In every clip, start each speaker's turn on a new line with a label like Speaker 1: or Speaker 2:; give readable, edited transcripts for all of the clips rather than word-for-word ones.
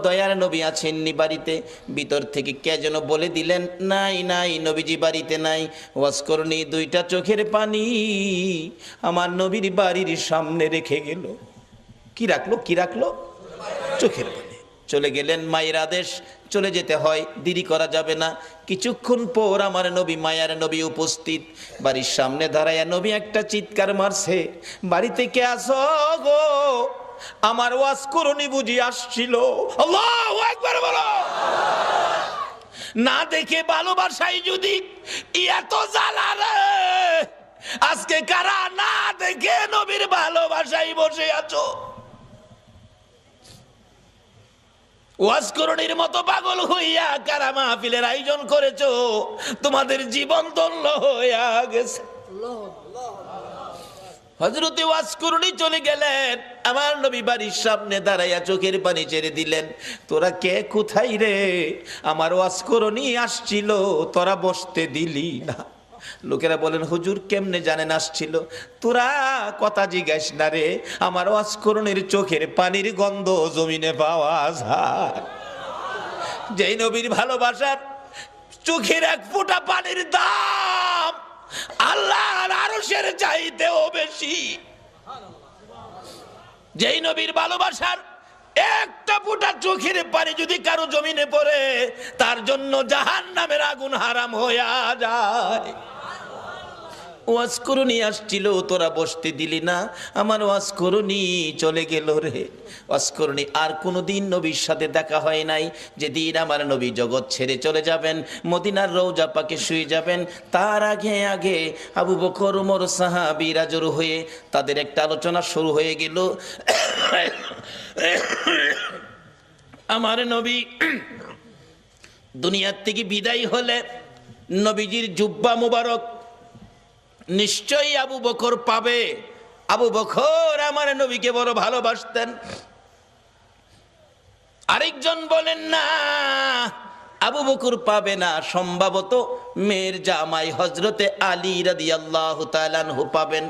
Speaker 1: দয়ার নবী আছেননি বাড়িতে? ভিতর থেকে কে যেন বলে দিলেন, নাই নাই, নবীজি বাড়িতে নাই। ওয়াজ করনি দুইটা চোখের পানি আমার নবীর বাড়ির সামনে রেখে গেল। কি রাখলো? কি রাখলো? চোখের পানি। চলে গেলেন, মায়ের আদেশ, চলে যেতে হয়, দেরি করা যাবে না। কিছুক্ষণ পর আমার নবী, মায়ার নবী উপস্থিত। বাড়ির সামনে দাঁড়ায়া নবী একটা চিৎকার মারছে, বাড়িতে কে আসো গো? আমার ওয়াজ করনি বুঝি আসছিল? আল্লাহু আকবার বলো। না দেখে ভালোবাসাই যদি এত জ্বালা রে, আজকে কারা না দেখে নবীর ভালোবাসাই বসে আছো? ওয়াজ করণীর মতো পাগল হইয়া কারা মাহফিলের আয়োজন করেছো? তোমাদের জীবন ধন্য হইয়া গেছে। হযরতে ওয়াজ করণী চলে গেলেন, আমার নবী বাড়ির সামনে দাঁড়াইয়া চোখের পানি ছেড়ে দিলেন। তোরা কে, কোথায় রে? আমার ওয়াজ করণী আসছিল, তোরা বসতে দিলি না। লোকেরা বলেন, হুজুর কেমনে জানেন আসছিল? তোরা কথা জিজ্ঞাস না রে, আমার ওয়াজ করণীর চোখের পানির গন্ধ জমিনে পাওয়া যায়। যেই নবীর ভালোবাসার চোখের এক ফোঁটা পানির দাম আল্লাহর আরশের চাইতেও বেশি। যেই নবীর ভালোবাসার একটা ফোঁটা চোখের পানি যদি কারো জমিনে পড়ে, তার জন্য জাহান্নামের আগুন হারাম হইয়া যায়। ওয়াজ করণী আসছিল, তোরা বসতে দিলি না, আমার ওয়াজ করণী চলে গেল রে। ওয়াজ করণী আর কোনোদিন নবীর সাথে দেখা হয় নাই। যেদিন আমার নবী জগৎ ছেড়ে চলে যাবেন, মদিনার রওজা পাকে শুয়ে যাবেন, তার আগে আগে আবু বকর, ওমর, সাহাবীরা জড়ো হয়ে তাদের একটা আলোচনা শুরু হয়ে গেল। আমার নবী দুনিয়ার থেকে বিদায় হলে নবীজির জুব্বা মুবারক নিশ্চয়ই আবু বকর পাবে। আবু বকর আমার নবীকে বড় ভালোবাসতেন। আরেকজন বলেন না, আবু বকর পাবে না, সম্ভবত মেয়ের জামাই হযরতে আলী রাদিয়াল্লাহু তাআলা আনহু পাবেন।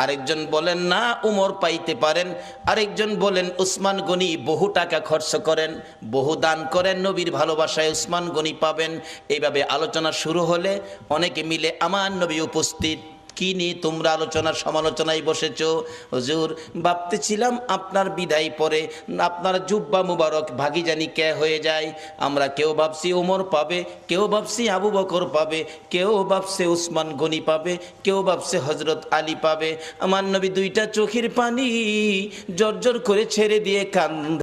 Speaker 1: আরেকজন বলেন না, উমর পাইতে পারেন। আরেকজন বলেন উসমান গনি বহু টাকা খরচ করেন, বহু দান করেন, নবীর ভালোবাসায় উসমান গনি পাবেন। এইভাবে আলোচনা শুরু হলে অনেকে মিলে আমার নবী উপস্থিত। কি নিয়ে তোমরা আলোচনা সমালোচনায় বসেছ? হুজুর ভাবতেছিলাম আপনার বিদায় পরে আপনার জুব্বা মুবারক ভাগি জানি কে হয়ে যায়। আমরা কেউ ভাবছি ওমর পাবে, কেউ ভাবছি আবু বকর পাবে, কেউ ভাবছে উসমান গনি পাবে, কেউ ভাবছে হযরত আলী পাবে। আমার নবী দুইটা চোখের পানি জর্জর করে ছেড়ে দিয়ে কান্দ